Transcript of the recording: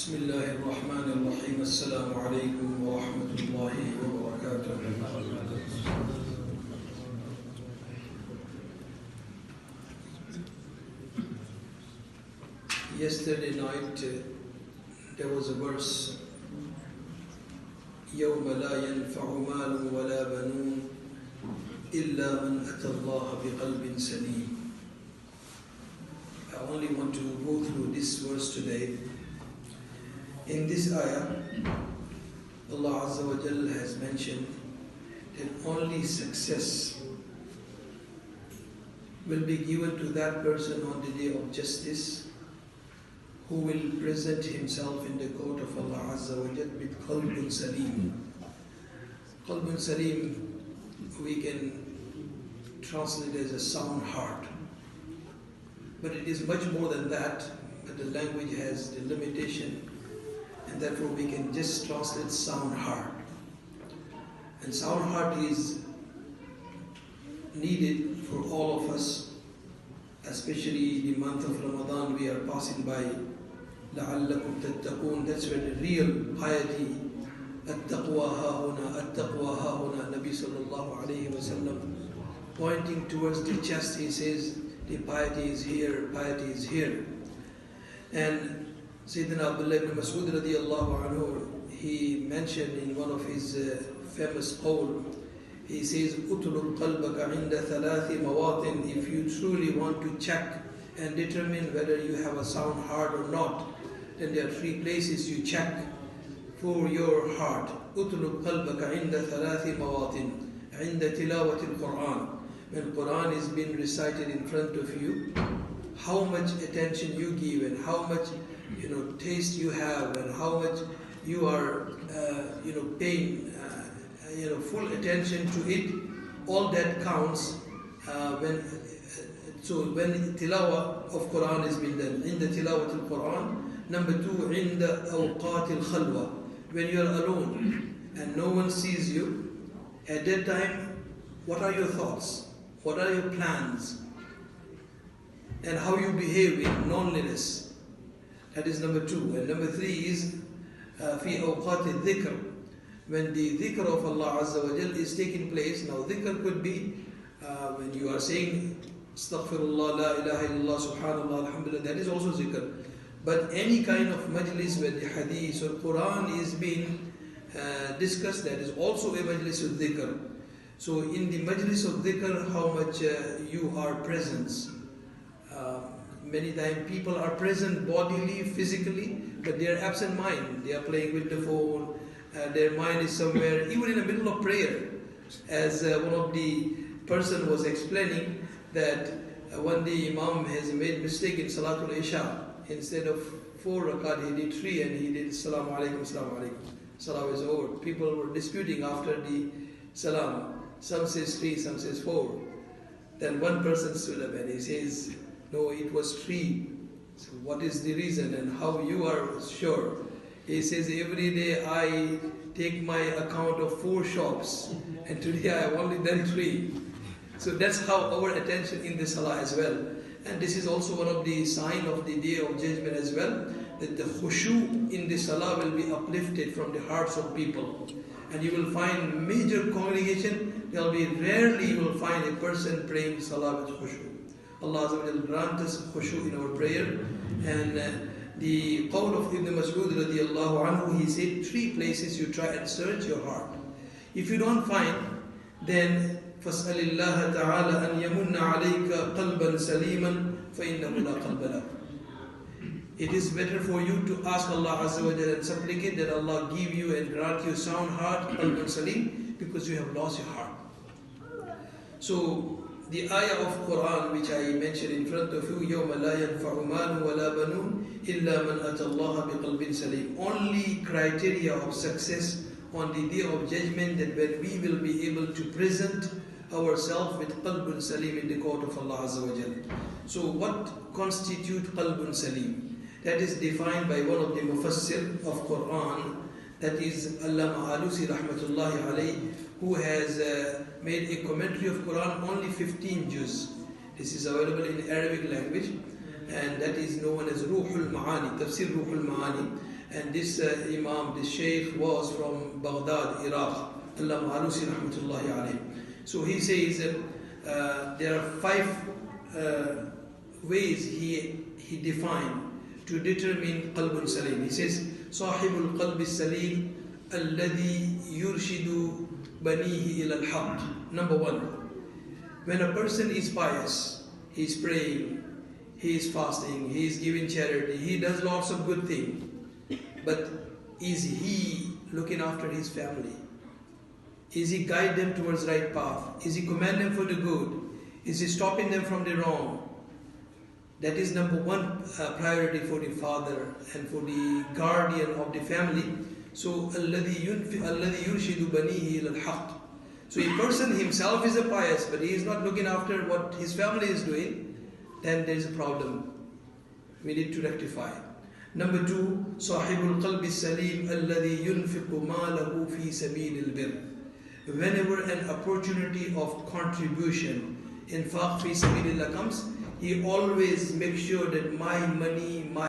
بسم الله الرحمن الرحيم السلام عليكم ورحمة الله وبركاته. Yesterday night there was a verse يوم لا ينفع مال ولا بنون إلا من أتى الله بقلب سليم. I only want to go through this verse today. In this ayah, Allah Azza wa Jalla has mentioned that only success will be given to that person on the day of justice who will present himself in the court of Allah Azza wa Jalla with Qalbul Saleem. Qalbul Saleem we can translate as a sound heart. But it is much more than that, but the language has the limitation, and therefore we can just translate sound heart. And sound heart is needed for all of us, especially the month of Ramadan we are passing by. لَعَلَّكُمْ تَتَّقُونَ. That's where the real piety, التقوى ها هنا التقوى ها هنا. Nabi sallallahu alayhi wa sallam pointing towards the chest, he says, the piety is here, piety is here. And Sayyidina Abdullah ibn Mas'ud radiyallahu anhu, he mentioned in one of his famous qawl, he says, "Utlub qalbaka inda thalathi mawatin." If you truly want to check and determine whether you have a sound heart or not, then there are three places you check for your heart. Utlub qalbaka inda thalathi mawatin. Inda tilawati al-Quran. When Quran is being recited in front of you, how much attention you give and how much taste you have and how much you are paying full attention to it, all that counts when tilawah of Quran is being done. In the tilawat al-Quran. Number two, in the awqat al-khalwa, when you are alone and no one sees you, at that time, what are your thoughts? What are your plans? And how you behave in loneliness. That is number two. And number three is fi awqat al-dhikr. When the dhikr of Allah Azza wa Jal is taking place. Now dhikr could be when you are saying astaghfirullah, la ilaha illallah, subhanallah, alhamdulillah, that is also dhikr. But any kind of majlis where the hadith or Quran is being discussed, that is also a majlis of dhikr. So in the majlis of dhikr, how much you are present. Many times people are present bodily, physically, but they are absent mind. They are playing with the phone, their mind is somewhere, even in the middle of prayer. As one of the person was explaining that one day Imam has made mistake in Salatul Isha. Instead of 4 rakat, he did 3 and he did Assalamu alaikum, Assalamu alaikum. Salah was over. People were disputing after the Salam. Some says 3, some says 4. Then one person stood up and he says, no, it was 3. So what is the reason and how you are sure? He says, every day I take my account of 4 shops and today I have only done 3. So that's how our attention in the Salah as well. And this is also one of the sign of the Day of Judgment as well, that the khushu in the Salah will be uplifted from the hearts of people. And you will find major congregation, there will be rarely you will find a person praying Salah with khushu. Allah Azza wa Jalla grant us khushu in our prayer. And the qawl of Ibn Mas'ud radiyallahu anhu, he said 3 places you try and search your heart. If you don't find, then فَاسْأَلِ اللَّهَ تَعَالَى أَنْ يَمُنَّ عَلَيْكَ قَلْبًا سَلِيمًا فَإِنَّهُ لَا قَلْبَ لَهُ. It is better for you to ask Allah Azza wa Jalla and supplicate that Allah give you and grant you sound heart, Qalbul Saleem, because you have lost your heart. So the ayah of Quran which I mentioned in front of you, يَوْمَ لَا يَنْفَعُ مَالٌ وَلَا بَنُونَ إِلَّا مَنْ أَتَى اللَّهَ بِقَلْبٍ سَلِيمٍ. Only criteria of success on the Day of Judgment, that when we will be able to present ourselves with Qalbul Saleem in the court of Allah Azza wa Jalla. So what constitutes Qalbul Saleem? That is defined by one of the Mufassir of Quran, that is Allama Alusi rahmatullahi alayhi, who has made a commentary of Quran, only 15 juz. This is available in Arabic language, and that is known as Ruhul Ma'ani, Tafsir Ruhul Ma'ani. And this Imam, this Shaykh was from Baghdad, Iraq. Allah Ma'alusi rahmatullahi alayhi. So he says there are 5 ways he defined to determine Qalbul Saleem. He says, Sahibul Qalbi Saleem alladhi yurshidu banihi ila al-haq. Number 1, when a person is pious, he is praying, he is fasting, he is giving charity, he does lots of good things. But is he looking after his family? Is he guide them towards right path? Is he command them for the good? Is he stopping them from the wrong? That is number 1 priority for the father and for the guardian of the family. So, alladhi yurshidu banihi ila al-haq. So, a person himself is a pious, but he is not looking after what his family is doing, then there is a problem. We need to rectify. Number 2, Sahibul Qalbi Saleem alladhi yunfiqu malahu fi sabil al-birr. Whenever an opportunity of contribution, infaq fi sabilillah comes, he always makes sure that my money, my